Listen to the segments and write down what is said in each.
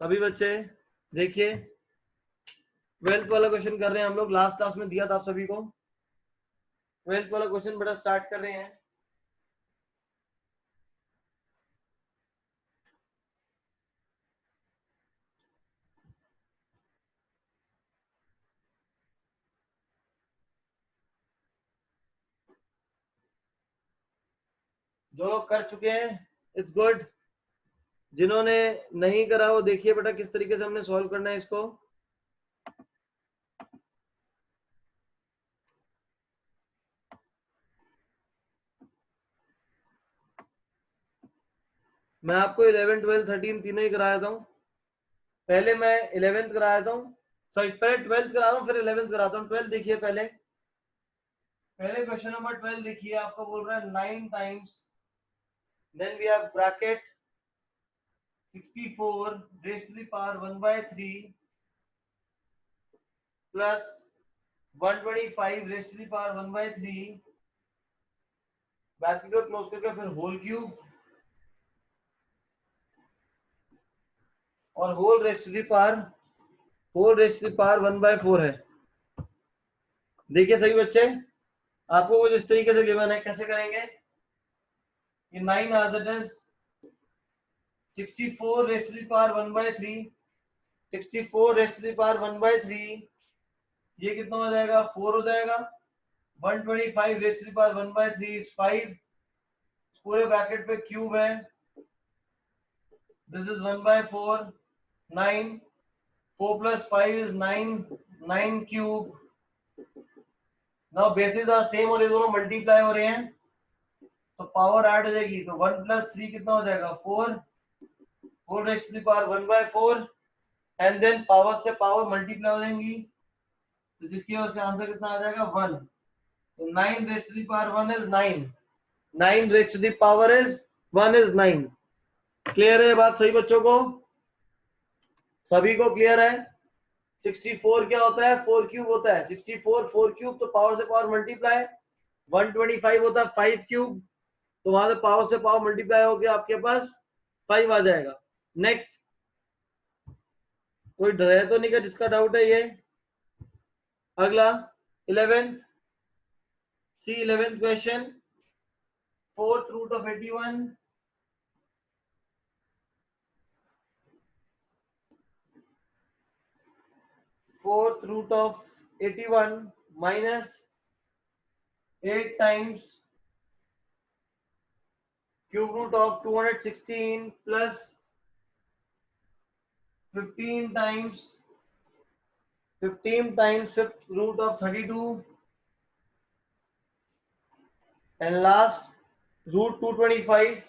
सभी बच्चे देखिए, 12th वाला क्वेश्चन कर रहे हैं हम लोग। लास्ट क्लास में दिया था आप सभी को 12th वाला क्वेश्चन, बेटा स्टार्ट कर रहे हैं। जो लोग कर चुके हैं इट्स गुड, जिन्होंने नहीं करा वो देखिए बेटा किस तरीके से हमने सॉल्व करना है इसको। मैं आपको 11, 12, 13 तीनों ही कराया था। पहले मैं 11th कराया था, सॉरी पहले 12th करा रहा हूँ, फिर 11th कराता हूँ। 12 देखिए, पहले क्वेश्चन नंबर 12 देखिए, आपको बोल रहा है 9 times, then we have bracket 64 raised to the power 1/3 plus 125 raised to the power 1/3, bracket को क्लोज करके फिर होल क्यूब और whole rest to the power 1/4 है। देखिए सही बच्चे, आपको कुछ इस तरीके से गिवन है, कैसे करेंगे? ये 9 as it is, 64 raised to the power 1/3, 64 raised to the power 1/3, ये कितना हो जाएगा? 4 हो जाएगा। 125 raised to the power 1/3 is 5, पूरे ब्रैकेट पे क्यूब है, this is 1/4, 9, 4 plus 5 is 9, 9 cube. Now bases are same और ये दोनों मल्टीप्लाई हो रहे हैं तो पावर ऐड हो जाएगी, तो 1 plus 3 कितना हो जाएगा? 4, 4 raised to the power 1/4 and then power से पावर मल्टीप्लाई हो जाएंगी, तो जिसकी वजह से आंसर कितना आ जाएगा? 1। तो 9 raised to the power 1 is 9, 9 raised to the power is 1 is 9। Clear है बात सही बच्चों को? सभी को क्लियर है? 64 क्या होता है? 4 क्यूब होता है। 64 4 क्यूब, तो पावर से पावर मल्टीप्लाई। 125 होता है 5 क्यूब, तो वहां से पावर से पावर मल्टीप्लाई होकर आपके पास 5 आ जाएगा। नेक्स्ट, कोई डरे तो नहीं का जिसका डाउट है ये? अगला 11th, see 11th question, 4th root of 81, fourth root of 81 minus 8 times cube root of 216 plus 15 times fifth root of 32 and last root 225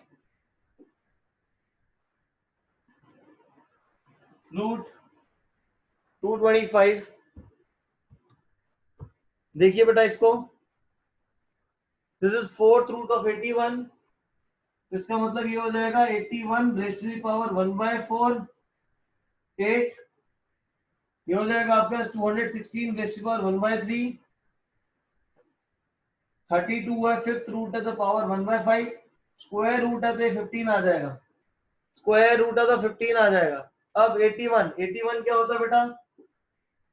root 225। देखिए बेटा इसको, this is fourth root of 81, इसका मतलब ये हो जाएगा 81 रेज़ टू द पावर 1/4 8, ये हो जाएगा आपका 216 रेज़ टू द पावर 1/3, 32 है फिफ्थ रूट है तो पावर 1/5, स्क्वायर रूट है तो 15 आ जाएगा, स्क्वायर रूट है तो 15 आ जाएगा। अब 81 क्या होता है बेटा?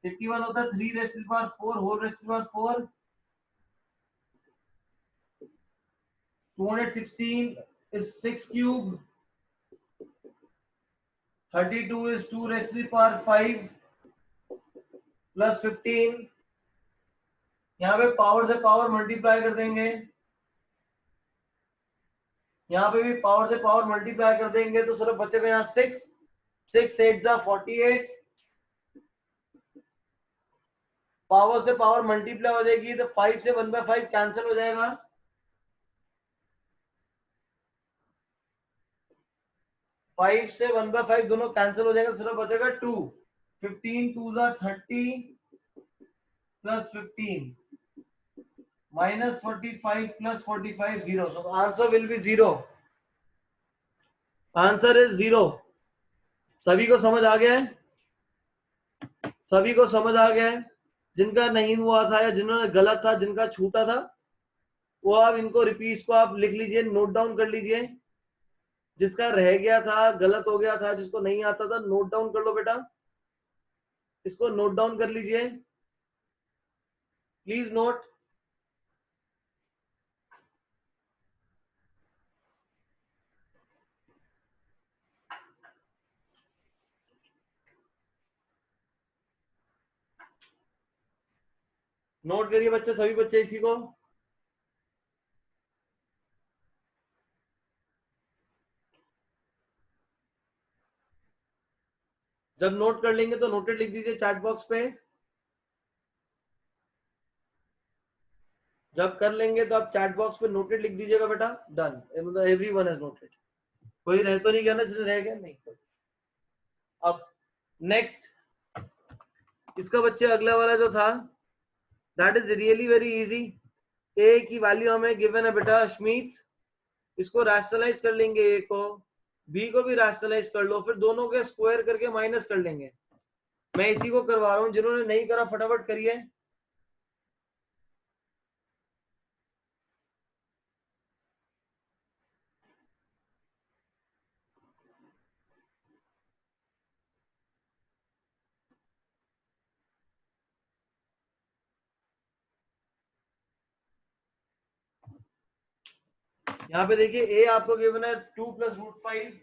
81 होता है 3 raise to the power 4 whole raise to the power 4, 216 is 6 cube, 32 is 2 raised to the power 5 plus 15, यहाँ पे पावर से पावर मल्टीप्लाई कर देंगे, यहाँ पे भी पावर से पावर मल्टीप्लाई कर देंगे तो सिर्फ बचेगा यहाँ 6, 6 8 जा 48, पावर से पावर मल्टीप्लाई हो जाएगी तो 5 से 1/5 कैंसिल हो जाएगा, 5 से 1/5 दोनों कैंसिल हो जाएंगे, सिर्फ बचेगा 2, 15 2 जा 30 plus 15 minus 45 plus 45 0, so answer will be 0, answer is 0। सभी को समझ आ गया है? सभी को समझ आ गया है? जिनका नहीं हुआ था या जिन्होंने गलत था, जिनका छूटा था, वो आप इनको रिपीट को आप लिख लीजिए, नोट डाउन कर लीजिए। जिसका रह गया था, गलत हो गया था, जिसको नहीं आता था, नोट डाउन कर लो बेटा, इसको नोट डाउन कर लीजिए, प्लीज नोट। नोट करिए बच्चे, सभी बच्चे इसी को। जब नोट कर लेंगे तो नोटेड लिख दीजिए चैट बॉक्स पे। जब कर लेंगे तो आप चैट बॉक्स पे नोटेड लिख दीजिएगा बेटा। डन, मतलब एवरीवन हैज नोटेड। कोई रह तो नहीं गया ना, जिसने रह गया नहीं। अब नेक्स्ट इसका बच्चे अगला वाला जो था, that is really very easy. A की वैल्यू हमें गिवन है बेटा अश्मीत, इसको रैशनलाइज कर लेंगे, ए को, बी को भी रैशनलाइज कर लो, फिर दोनों के स्क्वायर करके माइनस कर लेंगे। मैं इसी को करवा रहा हूं, जिन्होंने नहीं करा फटाफट करिए। यहाँ पे देखिए ए आपको गिवन है 2 + √5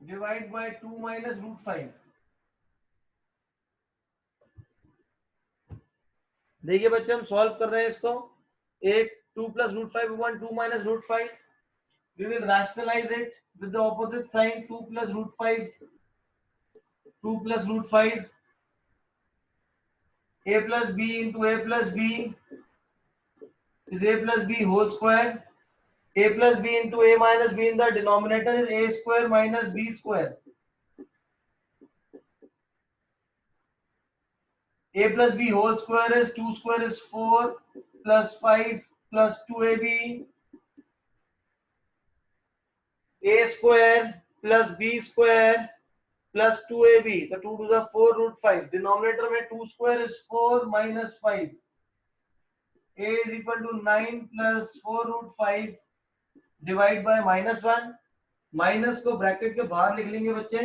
डिवाइड बाय 2 - √5। देखिए बच्चे हम सॉल्व कर रहे हैं इसको। एक 2 + √5 upon 2 - √5, we will rationalize it with the opposite sign, 2 + √5, 2 + √5, a plus b into a plus b is a plus b whole square. A plus b into a minus b in the denominator is a square minus b square. A plus b whole square is 2 square is 4 plus 5 plus 2ab. A square plus b square plus 2ab. The 2 to the 4 √5. Denominator में 2 square is 4 minus 5. A is equal to 9 plus 4 √5 divide by -1. Minus को bracket के बाहर लिख लेंगे बच्चे।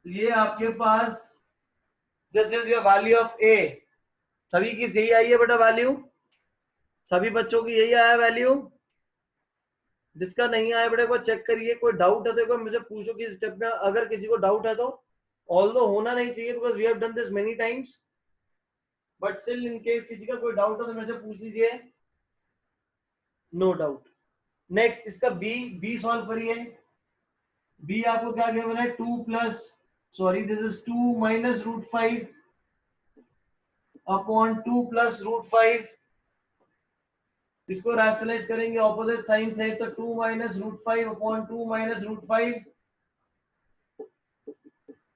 ये आपके पास this is your value of A. सभी की सही आई है बेटा वैल्यू, सभी बच्चों की यही आया वैल्यू। जिसका नहीं आया बेटा को चेक करिए, कोई डाउट है तो एक बार मुझे पूछो कि स्टेप में, अगर किसी को डाउट है तो, ऑल्दो होना नहीं चाहिए because we have done this many times, but still in case किसी का कोई डाउट है तो मेरे से पूछ लीजिए, नो डाउट। नेक्स्ट इसका बी सॉल्व करिए। बी आपको क्या गिवन है, 2 plus sorry this is 2 - √5 upon 2 + √5। इसको रैशनलाइज करेंगे ऑपोजिट साइन से, तो 2 - √5 upon 2 - √5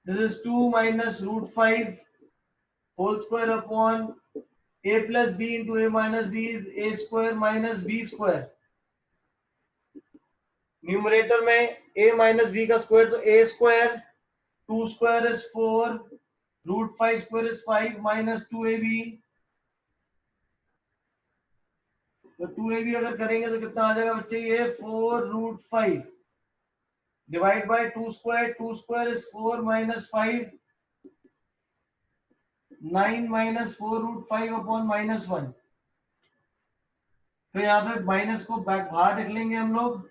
this is 2 - √5 whole square upon a plus b into a minus b is a square minus b square। Numerator में a minus b का square तो a square, 2 square is 4 √5 square is 5 minus 2ab। तो 2ab अगर करेंगे तो कितना आ जाएगा बच्चे, ये 4 √5 divide by 2 square, 2 square is 4 minus 5, 9 minus 4 √5 upon -1। तो यहाँ पे माइनस को बाहर रख लेंगे हम लोग,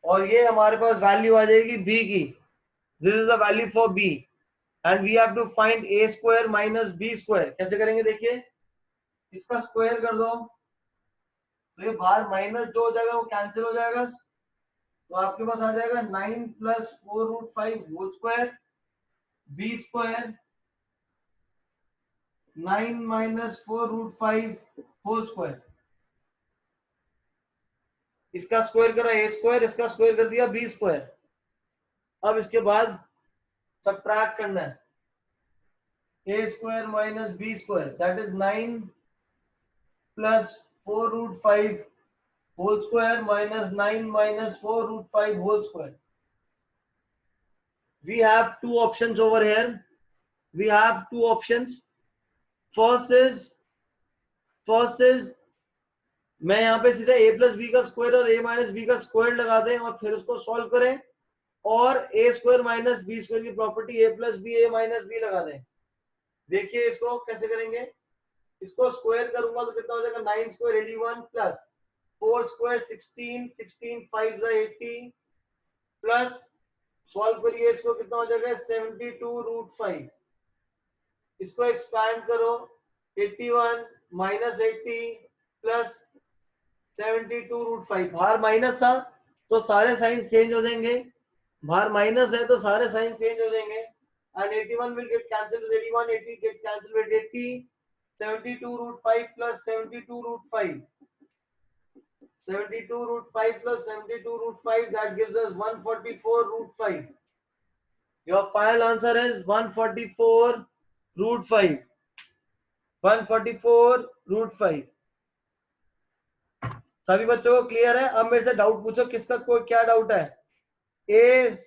और ये हमारे पास वैल्यू आ जाएगी b की। This is the value for b and we have to find a square minus b square. कैसे करेंगे देखिए, इसका स्क्वायर कर दो तो ये बाहर माइनस जो हो जाएगा वो कैंसिल हो जाएगा, तो आपके पास आ जाएगा 9 + 4 √5 whole square, b square 9 - 4 √5 whole square. इसका स्क्वायर करा a स्क्वायर, इसका स्क्वायर कर दिया b स्क्वायर। अब इसके बाद सबट्रैक्ट करना है, a square minus b square that is 9 + 4 √5 whole square minus 9 minus 4 √5 whole square. We have two options over here. we have two options. First is मैं यहाँ पे सीधा a प्लस बी का स्क्वायर और a माइनस बी का square लगा दें और फिर उसको सॉल्व करें, और a square minus B square की property a plus B a minus B लगा दें। देखिए इसको कैसे करेंगे। इसको स्क्वायर करूंगा तो कितना हो जाएगा, 9 square 81 plus 4 square 16, 16 5 80 plus solve करिए इसको कितना हो जाएगा 72√5। इसको एक्सपैंड करो 81 माइनस 80 प्लस 72√5। बाहर माइनस था तो सारे साइन चेंज हो जाएंगे, बाहर माइनस है तो सारे साइन चेंज हो जाएंगे, and 81 will get cancelled with 81, 80 gets cancelled with 80, 72√5 plus 72√5, 72√5 plus 72√5, that gives us 144√5. Your final answer is 144√5. 144√5. सभी बच्चों को क्लियर है? अब मेरे से डाउट पूछो, किसका कोई क्या डाउट है? ए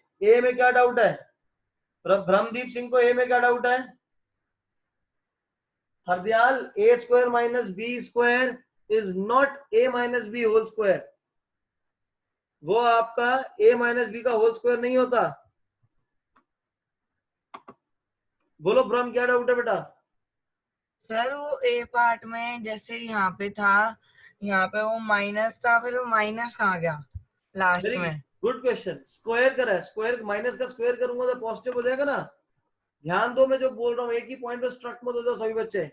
में क्या डाउट है? ब्रह्मदीप सिंह को ए में क्या डाउट है? Hardayal, A square minus B square is not A minus B whole square. वो आपका ए माइनस बी का होल स्क्वायर नहीं होता। बोलो ब्रह्म, क्या डाउट है बेटा? सर वो ए पार्ट में जैसे यहाँ पे था, यहाँ पे वो माइनस था, फिर वो माइनस कहाँ गया लास्ट में? Good question. स्क्वायर करा, स्क्वायर माइनस का स्क्वायर करूंगा तो पॉजिटिव हो जाएगा ना। ध्यान दो, मैं जो बोल रहा हूँ एक ही पॉइंट पे स्ट्रक मत हो जाओ सभी बच्चे।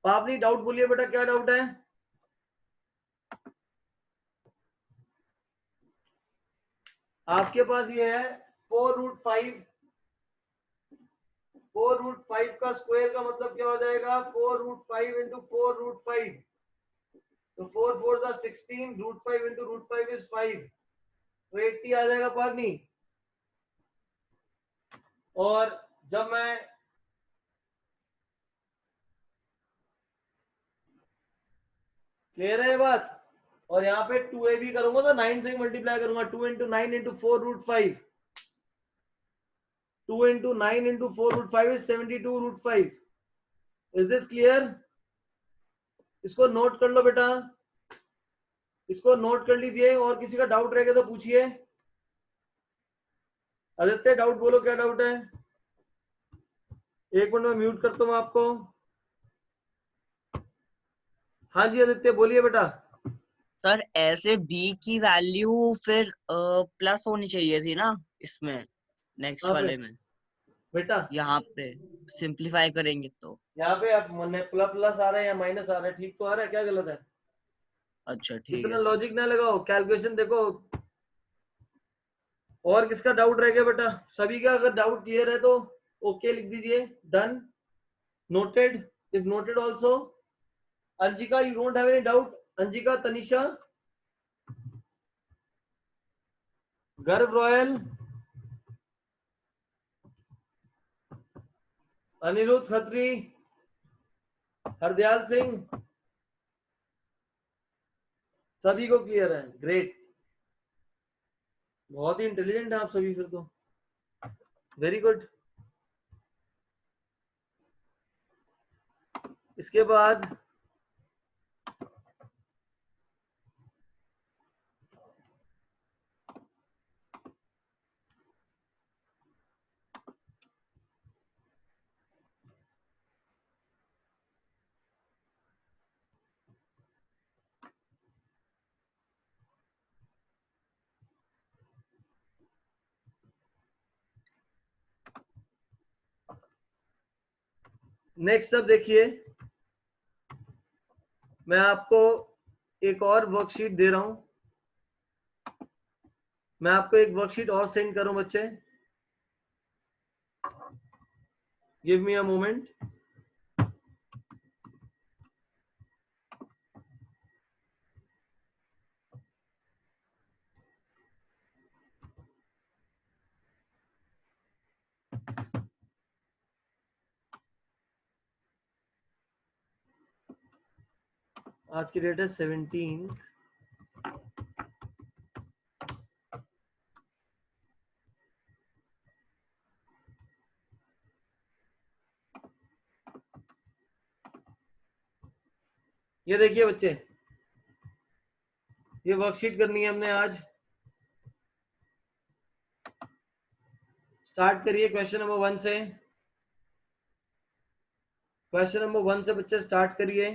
पापनी डाउट बोलिए बेटा, क्या डाउट है? आपके पास ये है 4√5। 4√5 का स्क्वायर का मतलब क्या हो जाएगा? 4√5 इंटू 4√5, तो 4 4 द 16, √5 इंटू √5 इज 5, तो 80 आ जाएगा पापनी। और जब मैं क्लियर है ये बात, और यहाँ पे 2a भी करूंगा तो 9 से मल्टीप्लाई करूंगा, 2 into 9 into 4√5, 2 into 9 into 4√5 is 72√5। Is this clear? इसको नोट कर लो बेटा, इसको नोट कर लीजिए, और किसी का डाउट रहेगा तो पूछिए। आदित्य डाउट बोलो, क्या डाउट है? एक मिनट में म्यूट करता हूँ आपको। हाँ जी आदित्य बोलिए बेटा। सर ऐसे बी की वैल्यू फिर प्लस होनी चाहिए थी ना इसमें, नेक्स्ट वाले में। बेटा यहाँ पे सिंप्लीफाई करेंगे तो यहाँ पे आप प्लस प्लस आ रहे हैं या माइनस आ रहे हैं, ठीक तो आ रहा है, क्या गलत है? अच्छा ठीक इतना है सर। लॉजिक ना लगाओ, कैलकुलेशन देखो। और किसका डाउट रह गया बेटा? सभी का अगर डाउट क्लियर है तो ओके लिख दीजिए, done, noted, if noted also. Anjika, you don't have any doubt? Anjika, Tanisha, Garv Royal, Anirudh Khatri, Hardayal Singh, सभी को क्लियर है? ग्रेट, बहुत ही इंटेलिजेंट है आप सभी फिर तो, वेरी गुड। इसके बाद नेक्स्ट अब देखिए, मैं आपको एक और वर्कशीट दे रहा हूं। मैं आपको एक वर्कशीट और सेंड करूं बच्चे, गिव मी अ मोमेंट। आज की डेट है 17। ये देखिए बच्चे, ये वर्कशीट करनी है हमने आज। स्टार्ट करिए क्वेश्चन नंबर 1 से। क्वेश्चन नंबर 1 से बच्चे स्टार्ट करिए।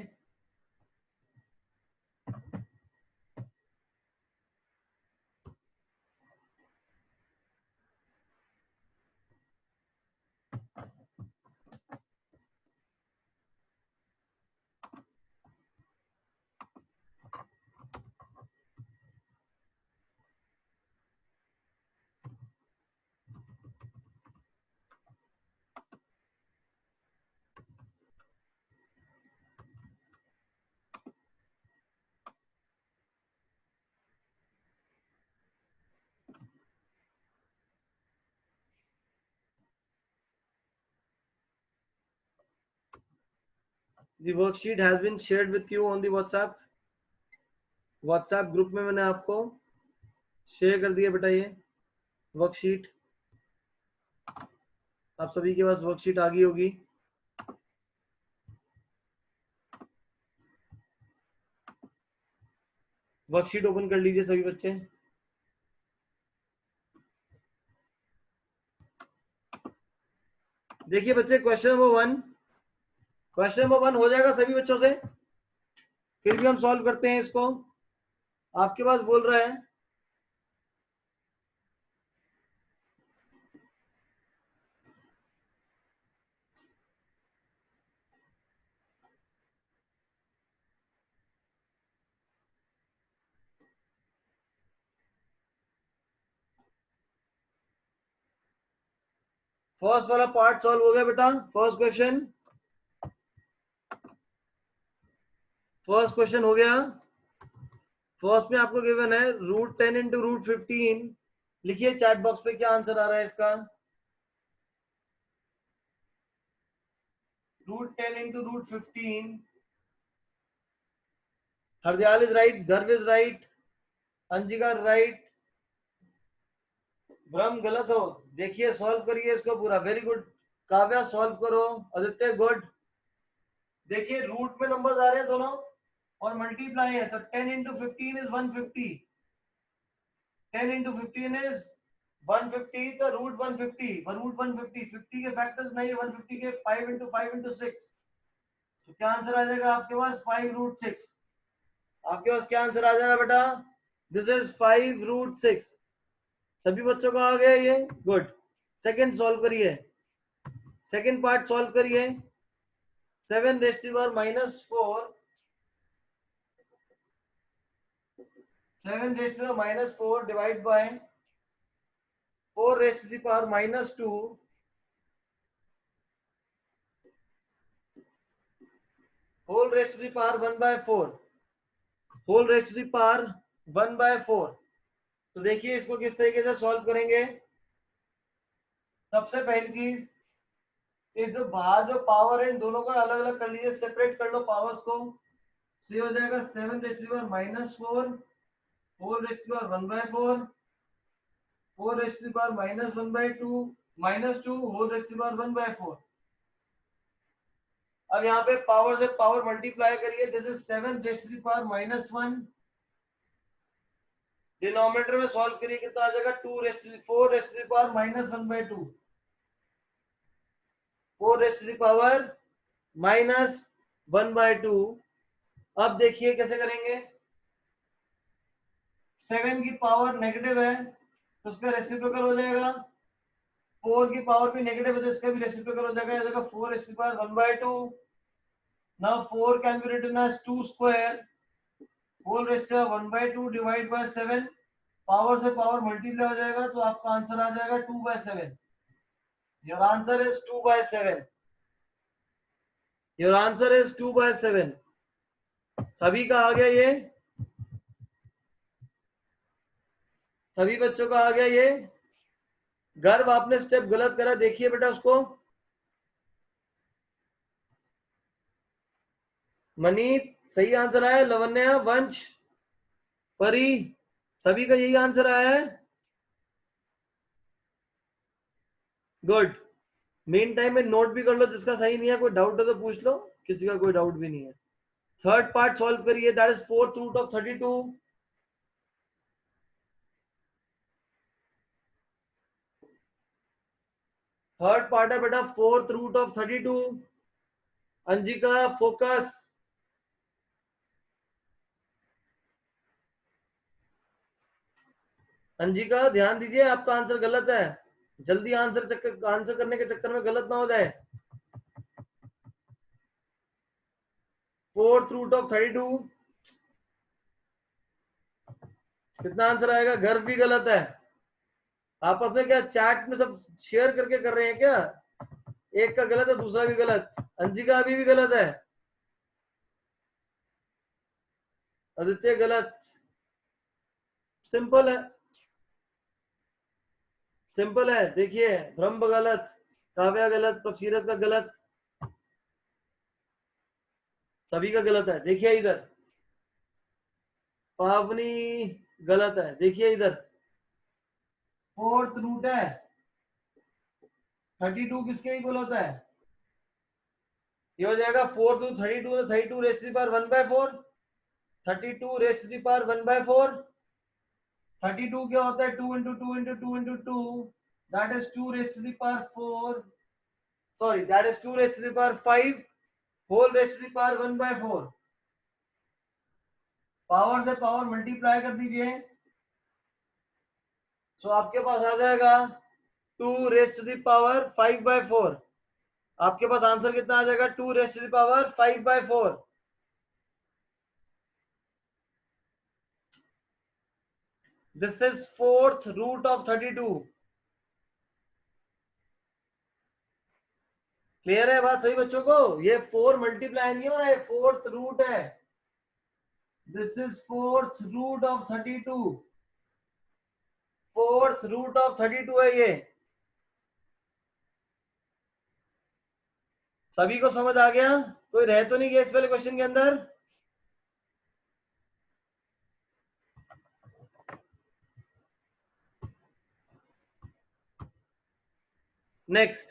The worksheet has been shared with you on the WhatsApp group में मैंने आपको शेयर कर दिया बेटा। ये वर्कशीट आप सभी के पास वर्कशीट आ गई होगी। वर्कशीट ओपन कर लीजिए सभी बच्चे। देखिए बच्चे, क्वेश्चन नंबर 1 हो जाएगा सभी बच्चों से। फिर भी हम सॉल्व करते हैं इसको। आपके पास बोल रहा है फर्स्ट वाला पार्ट सॉल्व हो गया बेटा। फर्स्ट क्वेश्चन हो गया। फर्स्ट में आपको गिवन है √10 इंटू √15। लिखिए चैट बॉक्स पे क्या आंसर आ रहा है इसका। √10 into √15। Hardayal is right, Garv is right, अंजिका right, ब्रह्म गलत हो। देखिए सॉल्व करिए इसको पूरा। वेरी गुड काव्या, सॉल्व करो। आदित्य गुड। देखिए रूट में नंबर्स आ रहे हैं दोनों और मल्टीप्लाई है, तो 10 इंटू 15 इज 150। 10 इंटू 15 इज 150, तो रूट 150 50 के फैक्टर्स नहीं है 150 के। 5 इंटू 5 इंटू 6, तो क्या आंसर आ जाएगा आपके पास? 5√6। आपके पास क्या आंसर आ जाएगा बेटा? This is 5√6। सभी बच्चों को आ गया ये? गुड। सेकंड सॉल्व करिए। सेकंड पार्ट सॉल्व करिए। 7 raise to the power -4, 7 raise to the power -4 divide by 4 raise to the power -2, 4 raise to the power 1/4, whole raise to the power 1/4। तो देखिए इसको किस तरीके से सॉल्व करेंगे। सबसे पहली चीज, इस जो बाहर जो पावर है इन दोनों का अलग अलग कर लीजिए, सेपरेट कर लो पावर्स को। तो ये हो जाएगा 7 raise to the power -4, whole raise to the power 1/4, 4 raise to the power -1/2, -2 whole raise to the power 1/4। अब यहाँ पे पावर से पावर मल्टीप्लाई करिए। This is 7 raise to the power -1। Denominator में सॉल्व करिए, कितना आ जाएगा? 4 raise to the power -1/2, 4 raise to the power -1/2। अब देखिए कैसे करेंगे। 7 की पावर नेगेटिव है तो उसका रेसिप्रोकल हो जाएगा। 4 की पावर भी नेगेटिव है तो इसका भी रेसिप्रोकल हो जाएगा। 4 raise to the power 1/2। Now 4 can be written as 2 square, whole raise to the power 1/2 divide by 7। Power से पावर मल्टीप्लाई हो जाएगा तो आपका आंसर आ जाएगा 2/7। Your answer is 2/7। Your answer is 2/7। सभी का आ गया ये? सभी बच्चों का आ गया ये? गर्व आपने स्टेप गलत करा, देखिए बेटा उसको। मनीत सही आंसर आया। लवन्या, वंश, परी, सभी का यही आंसर आया है। गुड। मेन टाइम में नोट भी कर लो, जिसका सही नहीं है कोई डाउट है तो पूछ लो, किसी का कोई डाउट भी नहीं है। थर्ड पार्ट सॉल्व करिए, that is fourth root of 32। Third part है बेटा fourth root of 32। Anjika focus. Anjika ध्यान दीजिए, आपका आंसर गलत है, जल्दी आंसर करने के चक्कर में गलत ना हो जाए। फोर्थ रूट ऑफ 32 कितना आंसर आएगा? घर भी गलत है। आपस में क्या चैट में सब शेयर करके कर रहे हैं क्या? एक का गलत है, दूसरा भी गलत। अंजिका अभी भी गलत है, आदित्य गलत। सिंपल है, सिंपल है। देखिए ब्रह्म गलत, काव्या गलत, प्रसीरत का गलत, सभी का गलत है। देखिए इधर पावनी गलत है, देखिए इधर फोर्थ रूट है 32 किसके इक्वल होता है? ये हो जाएगा 4 to 32, 32 raise to the power 1/4, 32 raise to the power 1/4। 32 क्या होता है? 2 into 2 into 2 into 2, that is 2 raise to the power 4, sorry that is 2 raise to the power 5 whole rest to the power 1/4। Power से power multiply कर दीजिए, सो आपके पास आ जाएगा 2 raise to the power 5/4। आपके पास आंसर कितना आ जाएगा? 2 raise to the power 5/4। This is fourth root of 32। Clear है बात सही बच्चों को? ये 4 मल्टीप्लाई नहीं हो रहा है, फोर्थ रूट है। This is fourth root of 32, fourth root of 32 है ये। सभी को समझ आ गया? कोई रह तो नहीं गया इस वाले क्वेश्चन के अंदर? नेक्स्ट,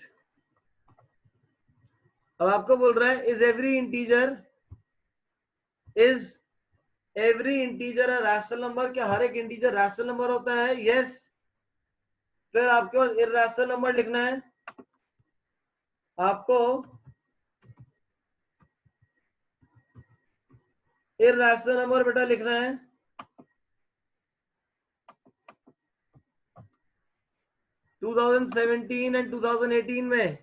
अब आपको बोल रहा है is every integer a rational number? क्या हर एक इंटीजर रैशनल नंबर होता है? यस। फिर आपके पास इरैशनल नंबर लिखना है, आपको इरैशनल नंबर बेटा लिखना है। टू 2017 एंड 2018 में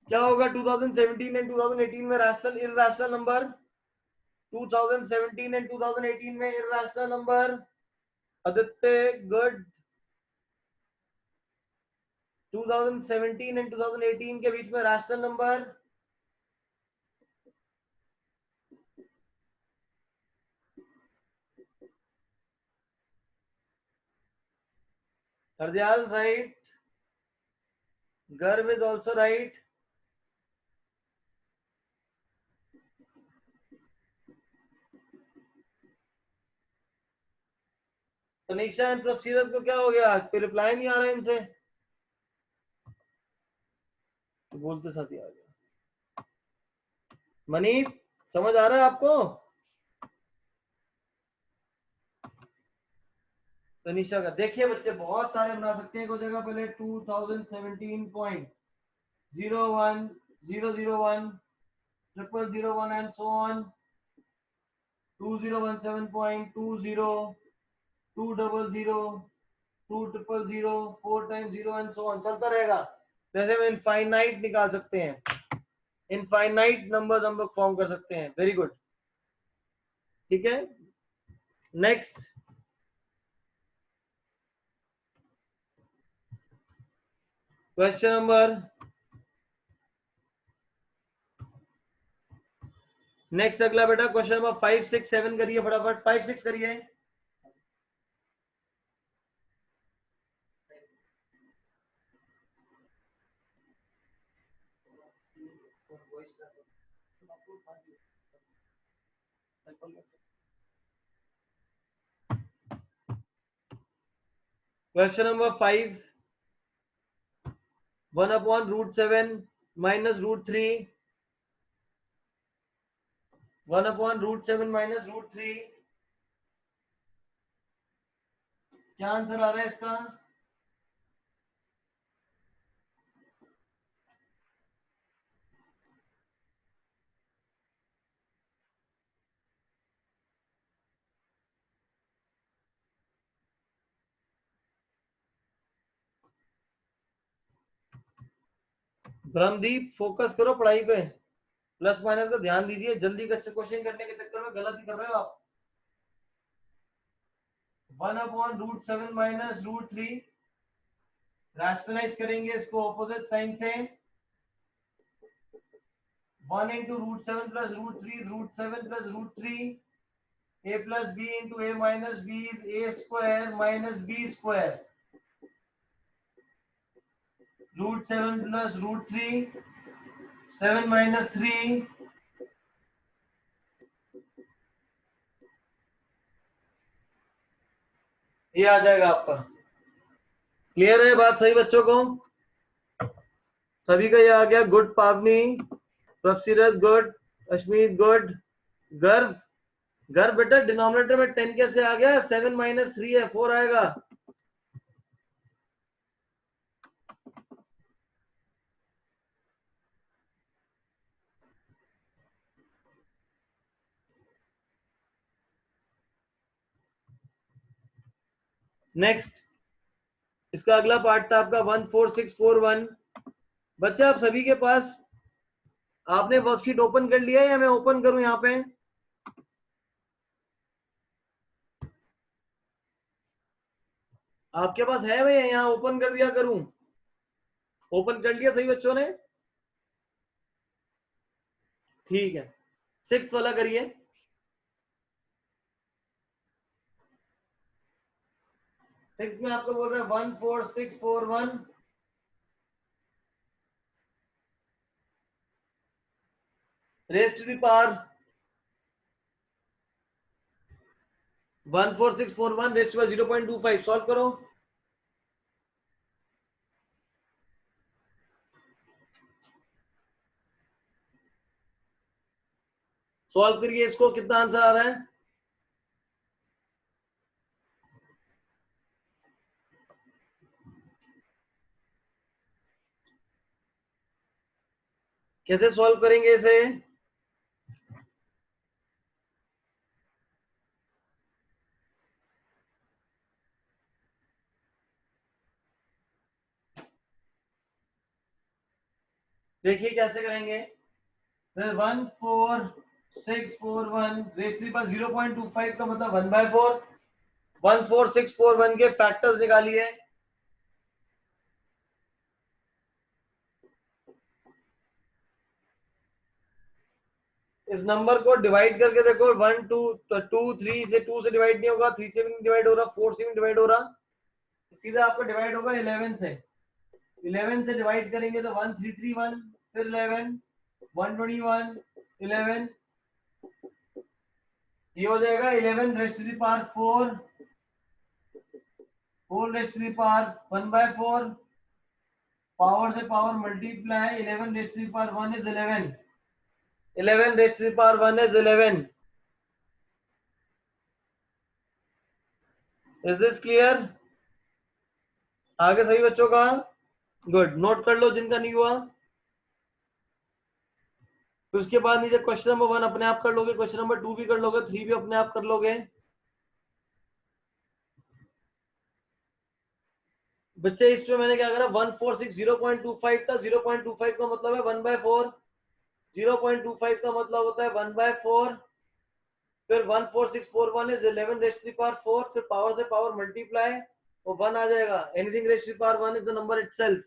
क्या होगा? 2017 एंड 2018 में रैशनल इरैशनल नंबर, 2017 एंड 2018 में irrational number. Aditya good. 2017 and 2018 के बीच में rational number. Hardayal right, Garv is also right. Tanisha and प्रफसीरत को क्या हो गया? आज कोई रिप्लाई नहीं आ रहा है इनसे, तो बोलते साथ ही आ गया। मनीप समझ आ रहा है आपको? तनीषा का देखिए बच्चे बहुत सारे बना सकते हैं। कोई जगह पहले 2017.01 001 0001 and so on, 2017.20 200 2000 4 times 0 and so on चलता रहेगा। जैसे में इनफाइनाइट निकाल सकते हैं, इनफाइनाइट नंबर्स हम लोग फॉर्म कर सकते हैं। वेरी गुड, ठीक है। नेक्स्ट, क्वेश्चन नंबर, नेक्स्ट अगला बेटा क्वेश्चन नंबर 5 6 7 करिए फटाफट। 5 6 करिए। Question number 5, 1/√7 - √3 1/√7 minus √3। क्या आंसर आ रहा है इसका? ब्रह्मदीप फोकस करो पढ़ाई पे, प्लस माइनस का ध्यान दीजिए, जल्दी का क्वेश्चन करने के चक्कर में गलती कर रहे हो आप। 1/√7 माइनस √3, रैशनलाइज करेंगे इसको ऑपोजिट साइन से। 1 into √7 plus √3 is √7 plus √3. A plus b into a minus b is a square minus b square. √7 plus √3, 7 minus 3. ये आ जाएगा आपका। क्लियर है बात सही बच्चों को? सभी का ये आ गया। गुड पावनी, प्रफसीरत गुड, अश्मीत गुड। गर्व, गर्व बेटा डिनोमिनेटर में 10 कैसे आ गया? 7 minus 3 है, 4 आएगा। नेक्स्ट, इसका अगला पार्ट था आपका 14641। बच्चा आप सभी के पास, आपने वर्कशीट ओपन कर लिया है या मैं ओपन करूं यहाँ पे? आपके पास है भैया, यहाँ ओपन कर दिया करूं? ओपन कर लिया सही बच्चों ने? ठीक है, 6 वाला करिए। 6 में आपको बोल रहे हैं 14641 raise to the power 14641 raise to power 0.25। Solve करो। सॉल्व करिए इसको, कितना आंसर आ रहा है? कैसे सॉल्व करेंगे इसे? देखिए कैसे करेंगे। 14641 रेज टू द पावर 0.25 का मतलब 1/4। 14641 के फैक्टर्स निकालिए। इस नंबर को डिवाइड करके देखो। 1 2 2 3 से 2 से डिवाइड नहीं होगा, 3 से भी नहीं डिवाइड हो रहा, 4 से भी नहीं डिवाइड हो रहा, सीधा आपका डिवाइड होगा 11 से। 11 से डिवाइड करेंगे तो 1331, फिर 11, 121, 11, ये हो जाएगा 11 raise to the power 4, 4 raise to the power 1/4, power से power multiply 11 raise to the power 1 is 11, 11 raise to the power 1 is 11। Is this clear? आगे सही बच्चों का? गुड, नोट कर लो जिनका नहीं हुआ। फिर उसके बाद नीचे क्वेश्चन नंबर 1 अपने आप कर लोगे, क्वेश्चन नंबर 2 भी कर लोगे, 3 भी अपने आप कर लोगे। बच्चे इसमें मैंने क्या करा, 146 0.25 था, 0.25 का मतलब है 1/4, 0.25 का मतलब होता है 1/4, फिर 14641 is 11 raise to the power 4, फिर पावर से पावर मल्टीप्लाई और 1 आ जाएगा। Anything raise to the power 1 is the number itself.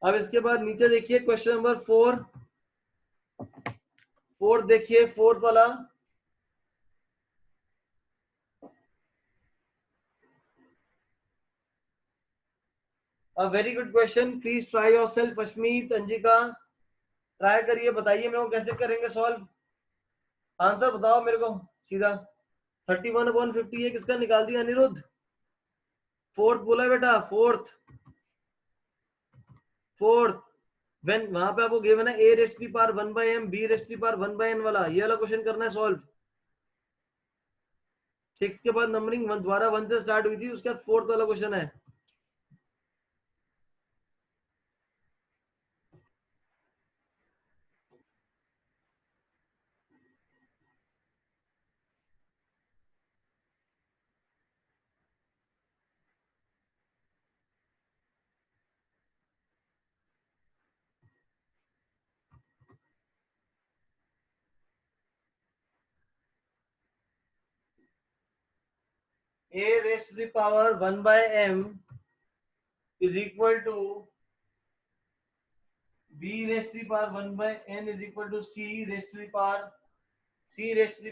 अब इसके बाद नीचे देखिए क्वेश्चन नंबर 4, 4 देखिए, 4th वाला। A very good question, please try yourself. Ashmeet, Anjika, try करिए, बताइए मेरे को कैसे करेंगे सॉल्व। आंसर बताओ मेरे को सीधा। 31/50 है, किसका निकाल दिया अनिरुद्ध? 4th बोला बेटा, 4th, 4th व्हेन वहां पे आपको गिवन है a raise to the power 1 by m b raise to the power 1 by n वाला, ये वाला क्वेश्चन करना है सॉल्व। 6 के बाद नंबरिंग द्वारा 1 से स्टार्ट हुई थी, उसके बाद 4th वाला क्वेश्चन है। a raised to the power 1 by m is equal to b raised to the power 1 by n is equal to c raised to the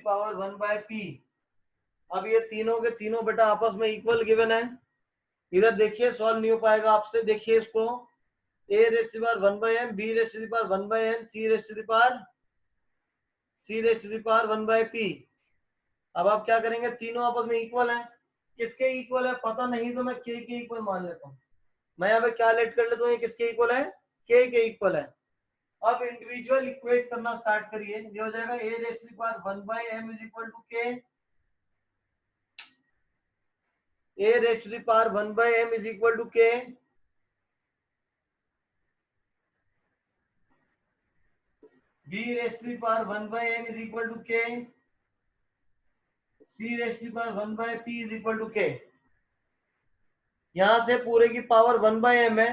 power 1 by p। अब ये तीनों के तीनों बेटा आपस में इक्वल गिवन है। इधर देखिए सॉल्व नहीं हो पाएगा आपसे, देखिए इसको a raised to the power 1 by m b raised to the power 1 by n c raised to the power 1 by p। अब आप क्या करेंगे, तीनों आपस में इक्वल है, किसके इक्वल है पता नहीं तो मैं k के इक्वल मान लेता हूँ। मैं यहाँ पे क्या लेट कर लेता हूँ, ये किसके इक्वल है, k के इक्वल है। अब इंडिविजुअल इक्वेट करना स्टार्ट करिए, ये हो जाएगा a raise to the power 1 by m is equal to k, a raise to the power 1 by m is equal to k, b raise to the power 1 by n is equal to k, c raise to the power 1 by p is equal to k। यहां से पूरे की power 1 by m है,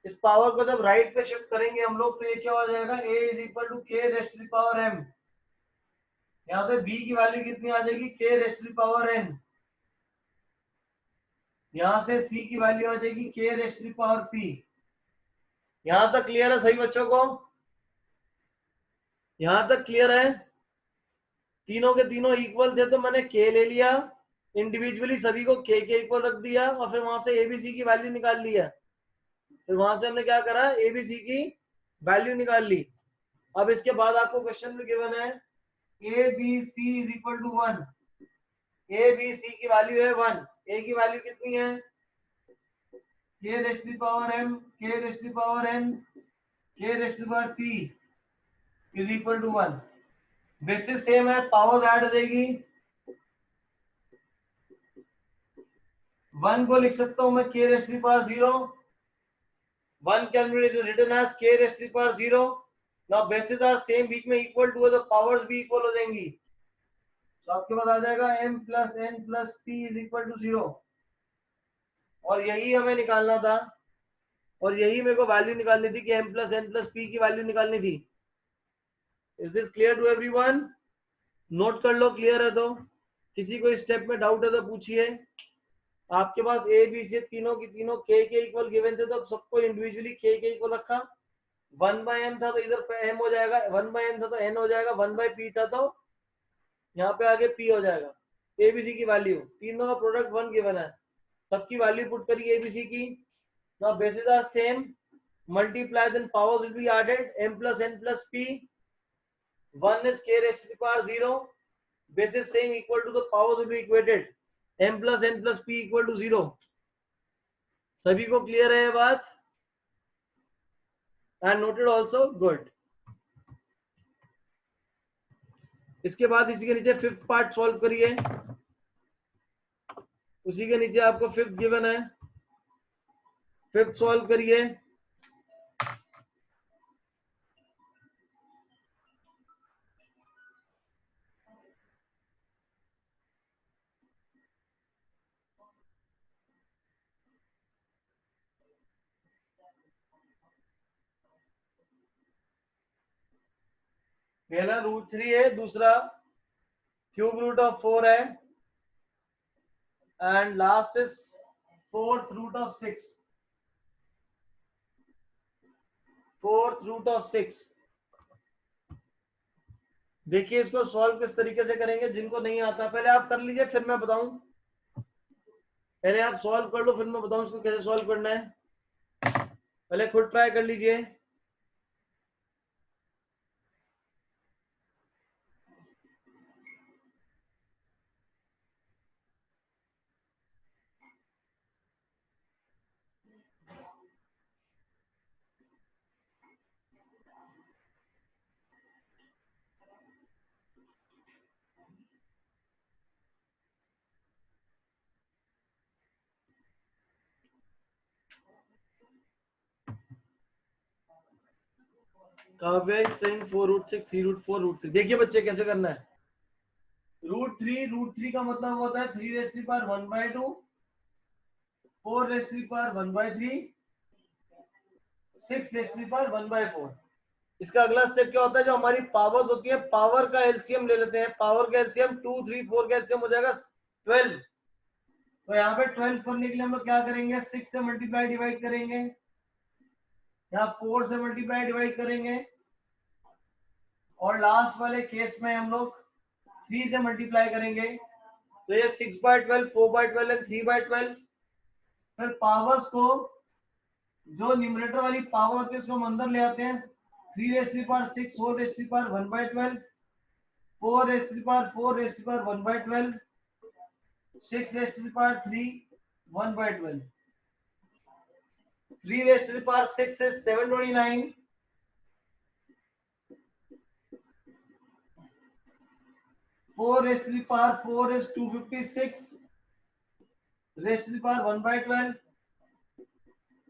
इस power को जब right पे shift करेंगे हम लोग तो ये क्या हो जाएगा, a is equal to k raise to the power m। यहाँ से b की वैल्यू कितनी आ जाएगी, k raise to the power n। यहाँ से c की वैल्यू आ जाएगी k raise to the power p। यहां तक क्लियर है सही बच्चों को, यहां तक क्लियर है। तीनों के तीनों इक्वल थे तो मैंने k ले लिया, इंडिविजुअली सभी को k के इक्वल रख दिया और फिर वहां से abc की वैल्यू निकाल लिया। फिर वहां से हमने क्या करा, abc की वैल्यू निकाल ली। अब इसके बाद आपको क्वेश्चन में गिवन है abc is equal to 1, abc की वैल्यू है 1, a की वैल्यू कितनी है, k raise to the power m, k raise to the power n, k raise to the power p is equal to 1। Bases same है, powers add हो जाएगी। 1 को लिख सकता हूं मैं k raise to the power 0, 1 can be written as k raise to the power 0। Now bases are same, बीच में equal to है तो पावर्स भी इक्वल हो जाएंगी, तो आपके पास आ जाएगा m plus n plus p is equal to 0। और यही हमें निकालना था, और यही मेरे को वैल्यू निकालनी थी कि m plus n plus p की वैल्यू निकालनी थी। Is this clear to everyone? Note कर लो, क्लियर है तो। किसी को स्टेप में डाउट है तो पूछिए। आपके पास ए बी सी तीनों की तीनों k के इक्वल गिवन थे तो सबको इंडिविजुअली k के इक्वल रखा। 1 by m था तो इधर पे m हो जाएगा, 1 by n था तो n हो जाएगा, 1 by p था तो यहाँ पे आगे p हो जाएगा। एबीसी की वैल्यू, तीनों का प्रोडक्ट 1 गिवन है, सबकी वैल्यू पुट करिए एबीसी की। Now bases are same, multiply then powers will be added, m plus n plus p, 1 is k raised to the power 0, basis same equal to the powers will be equated, m plus n plus p equal to 0। सभी को clear है ये बात? And noted also, good. इसके बाद इसी के नीचे फिफ्थ पार्ट सॉल्व करिए, उसी के नीचे आपको फिफ्थ गिवन है, फिफ्थ सॉल्व करिए। पहला रूट 3 है, दूसरा क्यूब रूट ऑफ 4 है, and last is fourth root of 6, fourth root of 6। देखिए इसको सॉल्व किस तरीके से करेंगे, जिनको नहीं आता पहले आप कर लीजिए फिर मैं बताऊं, पहले आप सॉल्व कर लो फिर मैं बताऊं इसको कैसे सॉल्व करना है, पहले खुद ट्राई कर लीजिए। कहाँ पे sin 4√6 3√4√3। देखिए बच्चे कैसे करना है। √3 का मतलब होता है 3⁻1/2 4⁻1/3 6⁻1/4। इसका अगला स्टेप क्या होता है, जो हमारी पावर्स होती है पावर का एलसीएम ले लेते हैं। पावर का एलसीएम 2 3 4 का एलसीएम हो जाएगा 12। तो यहाँ पे 12 करने के लिए हम लोग क्या करेंगे, 6 से मल्टीप्लाई डिवाइड करेंगे या 4 से मल्टीप्लाई डिवाइड करेंगे, और लास्ट वाले केस में हम लोग 3 से मल्टीप्लाई करेंगे। तो ये 6/12 4/12 एंड 3/12। फिर पावर्स को, जो न्यूमरेटर वाली पावर होती है उसको हम अंदर ले आते हैं। 3⁻6 4⁻1/12 4⁻4 1/12 6⁻3 1/12 3⁻6 is 729 4⁻4 is 256 1/12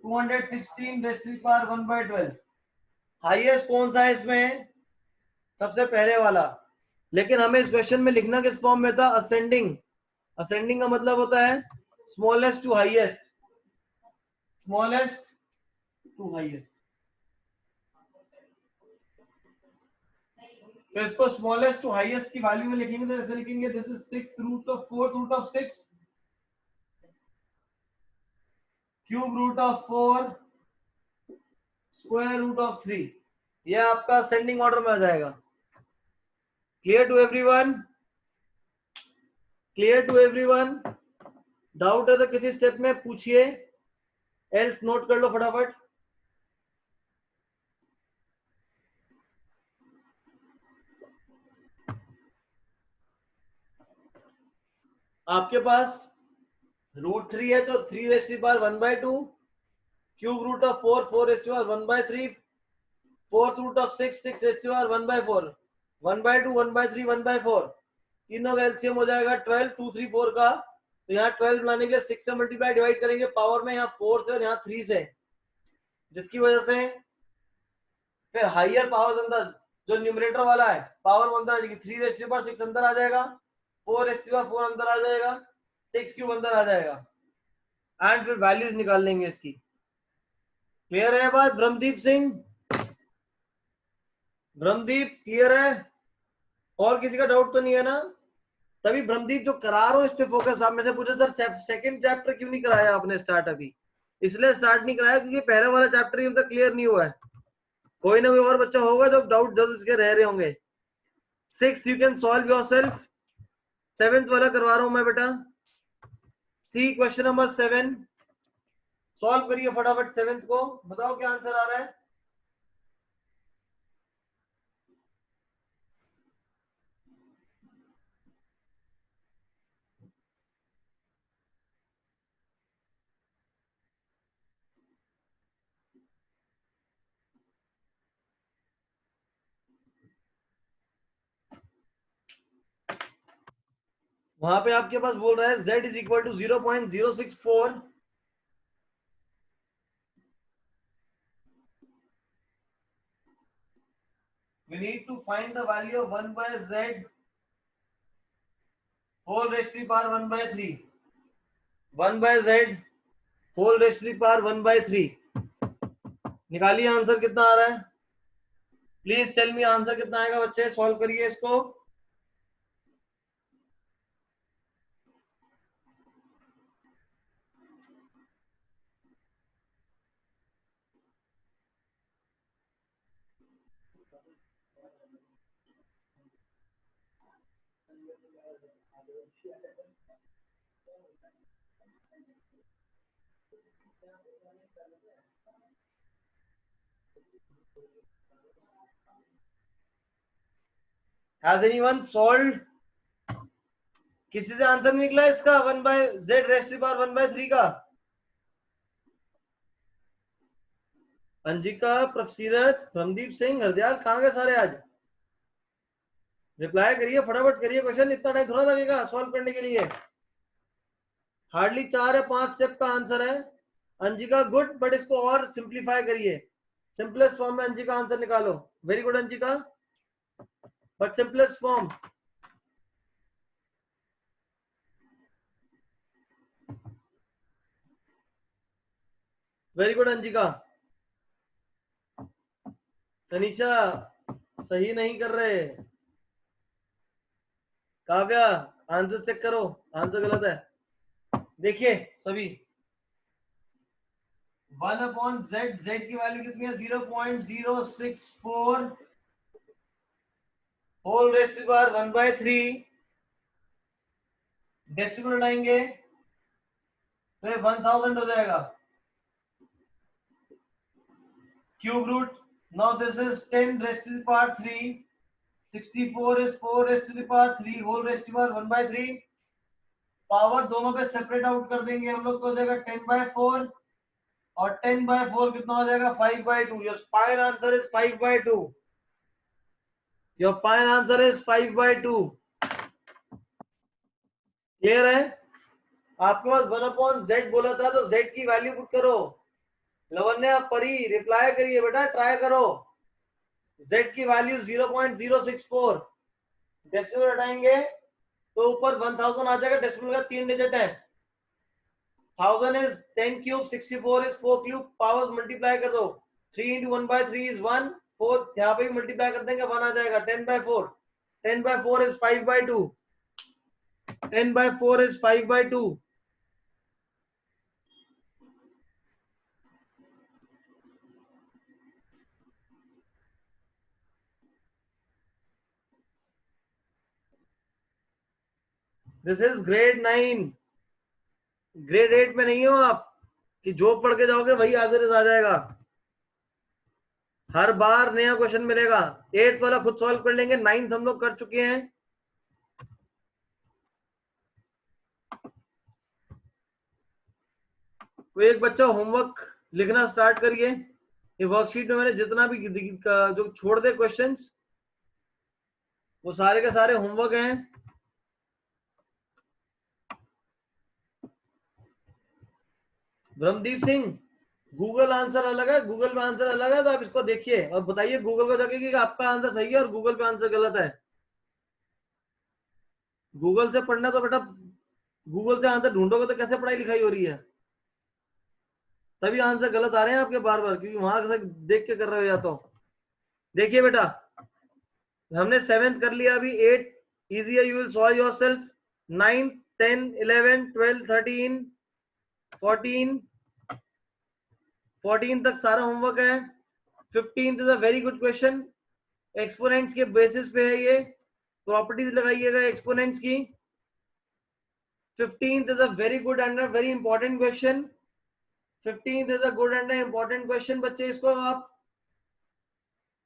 216 1/12। हाईएस्ट कौन सा है इसमें, सबसे पहले वाला। लेकिन हमें इस क्वेश्चन में लिखना किस फॉर्म में था, असेंडिंग। असेंडिंग का मतलब होता है smallest to highest, smallest to highest. तो इसको स्मॉलेस्ट टू हाईएस्ट की वैल्यू में लिखेंगे तो ऐसे लिखेंगे, this is 6√4 cube root of 4 square root of 3। ये आपका असेंडिंग ऑर्डर में आ जाएगा। Clear to everyone, clear to everyone. Doubt है तो किसी स्टेप में पूछिए, एल्स नोट कर लो फटाफट। आपके पास √3 है तो 3⁻1/2 cube root of 4 4⁻1/3 4th root of 6 6⁻1/4 1/2 1/3 1/4। तीनों का एलसीएम हो जाएगा 12 2 3 4 का। तो यहाँ 12 बनाने के लिए 6 से मल्टीप्लाई डिवाइड करेंगे पावर में, यहाँ 4 से और यहाँ 3 से, जिसकी वजह से फिर हाइयर पावर अंदर, जो न्यूमरेटर वाला है पावर अंदर आ जाएगी। 3⁻6 अंदर आ जाएगा, 4⁻4 अंदर आ जाएगा, 6³ अंदर आ जाएगा, एंड फिर वैल्यूज निकाल लेंगे इसकी। क्लियर है बात ब्रह्मदीप सिंह? ब्रह्मदीप क्लियर है? और किसी का डाउट तो नहीं है ना? तभी ब्रह्मदीप जो करा रहा हूँ इस पे फोकस। आप में से पूछे सर सेकंड चैप्टर क्यों नहीं कराया आपने स्टार्ट अभी? इसलिए स्टार्ट नहीं कराया क्योंकि पहले वाला चैप्टर ही तक क्लियर नहीं हुआ है। कोई ना कोई और बच्चा होगा जो डाउट जरूर इसके रह रहे होंगे। 6 you can solve yourself. 7th वाला करवा रहा हूं मैं बेटा। सी क्वेश्चन नंबर 7 सॉल्व करिए फटाफट। 7th को बताओ क्या आंसर आ रहा है। वहां पे आपके पास बोल रहा है z is equal to 0.064 we need to find the value of 1/z whole raised to the power 1/3 1/z whole raised to the power 1/3। निकालिए आंसर कितना आ रहा है। प्लीज टेल मी आंसर कितना आएगा बच्चे, सॉल्व करिए इसको। Has anyone solved? किसी से आंसर निकला इसका 1/z रेस्ट टू पावर 1/3 का? अंजिका, प्रफसीरत, ब्रह्मदीप सिंह, हरदयाल कहाँ गए सारे आज? रिप्लाई करिए फटाफट करिए क्वेश्चन, इतना टाइम थोड़ा लगेगा सॉल्व करने के लिए। हार्डली 4 या 5 स्टेप का आंसर है। अंजिका गुड, बट इसको और सिंप्लीफाई करिए, सिंपलेस्ट फॉर्म में अंजिका आंसर निकालो। Very good Anshika, but simplest form. Very good Anshika. Tanisha सही नहीं कर रहे। काव्या आंसर चेक करो, आंसर गलत है। देखिए सभी 1/z, z की वैल्यू कितनी है 0.064 whole rest to power 1/3। Decimal उठाएंगे तो ये 1000 हो जाएगा। Cube root, now this is 10 raise to power 3, 64 is 4 raised to the power 3 whole raised to the power 1/3। Power दोनों पे सेपरेट आउट कर देंगे हम लोग, तो हो जाएगा 10/4 और 10/4 कितना हो जाएगा 5/2। Your final answer is 5/2। Your final answer is 5/2। Clear है? आपके पास 1/z बोला था तो z की वैल्यू पुट करो। लवन्या परी रिप्लाई करिए बेटा, ट्राई करो। z की वैल्यू 0.064, डेसिमल हटाएंगे तो ऊपर 1000 आ जाएगा। डेसिमल का 3 डिजिट है। 1000 is 10 cube, 64 is 4 cube, powers multiply कर दो। 3 into 1/3 is 1, 4 यहाँ पे भी मल्टीप्लाई कर देंगे 1 आ जाएगा। 10/4, 10/4 is 5/2, 10/4 is 5/2। This is grade 9, grade 8 में नहीं हो आप कि जो पढ़ के जाओगे वही आंसर आ जाएगा। हर बार नया क्वेश्चन मिलेगा। 8th वाला खुद सॉल्व कर लेंगे, 9th हम लोग कर चुके हैं। तो एक बच्चा होमवर्क लिखना स्टार्ट करिए। ये वर्कशीट में मैंने जितना भी जो छोड़ दे क्वेश्चंस वो सारे के सारे होमवर्क हैं। ब्रह्मदीप सिंह, गूगल आंसर अलग है, गूगल पे आंसर अलग है, तो आप इसको देखिए और बताइए गूगल को जाके कि आपका आंसर सही है और गूगल पे आंसर गलत है। गूगल से पढ़ना तो बेटा, गूगल से आंसर ढूंढोगे तो कैसे पढ़ाई लिखाई हो रही है? तभी आंसर गलत आ रहे हैं आपके बार बार, क्योंकि वहां से देख के कर रहे हो। या तो देखिए बेटा, हमने 7th कर लिया, अभी 8 इजी है, यू विल सॉल्व योरसेल्फ। 9, 10, 11, 12, 13, 14, 14 तक सारा होमवर्क है। 15th is a very good question, exponents के बेसिस पे है ये, प्रॉपर्टीज लगाइएगा एक्सपोनेंट्स की। 15th is a very good and a very important question। 15th is a good and important question बच्चे, इसको आप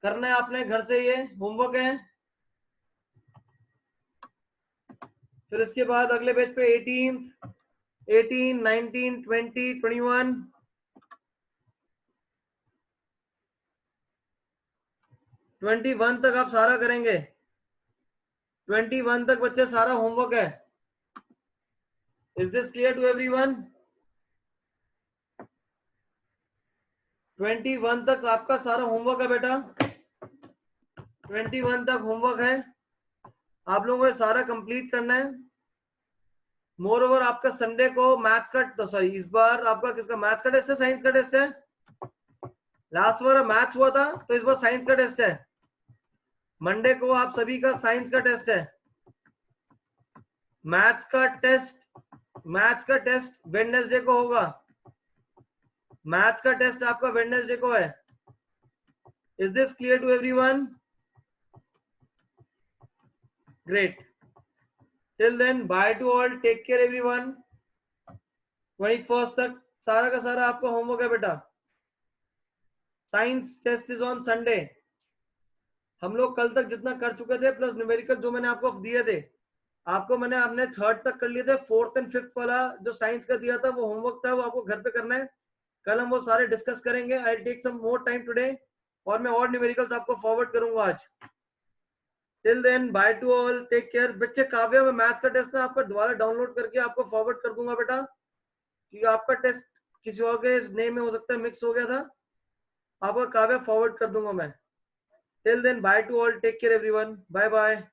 करना है आपने घर से, ये होमवर्क है। फिर इसके बाद अगले पेज पे 18th, 18, 19, 20, 21, 21 तक आप सारा करेंगे। 21 तक बच्चे सारा होमवर्क है। Is this clear to everyone? 21 तक आपका सारा होमवर्क है बेटा, 21 तक होमवर्क है, आप लोगों को सारा कंप्लीट करना है। मोर ओवर आपका संडे को मैथ्स का, सॉरी इस बार आपका किसका मैथ्स का टेस्ट है, साइंस का टेस्ट है? लास्ट बार मैथ्स हुआ था तो इस बार साइंस का टेस्ट है। मंडे को आप सभी का साइंस का टेस्ट है। मैथ्स का टेस्ट वेडनेसडे को होगा। मैथ्स का टेस्ट आपका वेडनेसडे को है। Is this clear to everyone? Great. Till then bye to all, take care everyone. 21st तक सारा का सारा आपका होमवर्क है बेटा। Science test is on Sunday. हम लोग कल तक जितना कर चुके थे प्लस न्यूमेरिकल जो मैंने आपको दिए थे, आपको मैंने आपने 3rd तक कर लिए थे। 4th एंड 5th वाला जो साइंस का दिया था वो होमवर्क था, वो आपको घर पे करना है। कल हम वो सारे डिस्कस करेंगे। I take some more time today और मैं और न्यूमेरिकल्स आपको फॉरवर्ड करूंगा आज। Till then bye to all, take care. बच्चे काव्या में मैथ्स का टेस्ट ना आपका दोबारा डाउनलोड करके आपको फॉरवर्ड कर दूंगा बेटा, क्योंकि आपका टेस्ट किसी और के नेम में हो सकता है मिक्स हो गया था। आपका काव्या फॉरवर्ड कर दूंगा मैं। Till then, bye to all. Take care, everyone. Bye bye.